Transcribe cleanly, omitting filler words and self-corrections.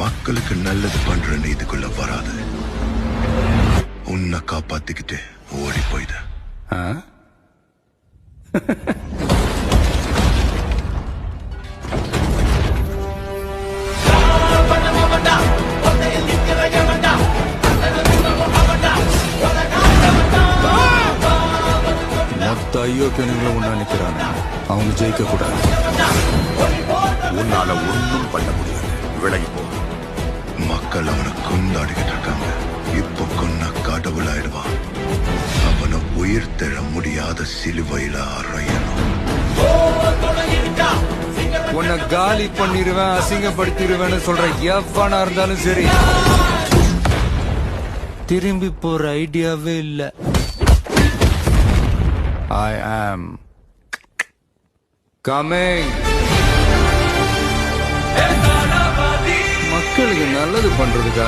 மக்களுக்கு நல்லது பண்றேன்னு இதுக்குள்ள வராது. உன்னை காப்பாத்திக்கிட்டு ஓடி போயிட. மொத்த ஐயோக்கியனுங்களும் ஒண்ணா நிக்கிறாங்க. அவங்க ஜெயிக்க கூடாது. உன்னால ஒன்றும் பண்ண முடியாது. விலகி போ. மக்கள் அவனை கொண்டாடிக்கிட்டு இருக்காங்க. இப்போ கொன்ன கடவுளாயிடுவான். அவனை உயிர் தெழ முடியாத சிலுவையில அறையணும். உன்னை காலி பண்ணிடுவேன், அசிங்கப்படுத்திடுவேன்னு சொல்ற எவனா இருந்தாலும் சரி, திரும்பி போற ஐடியாவே இல்ல. I am coming. மக்களுக்கு நல்லது பண்றதுக்கு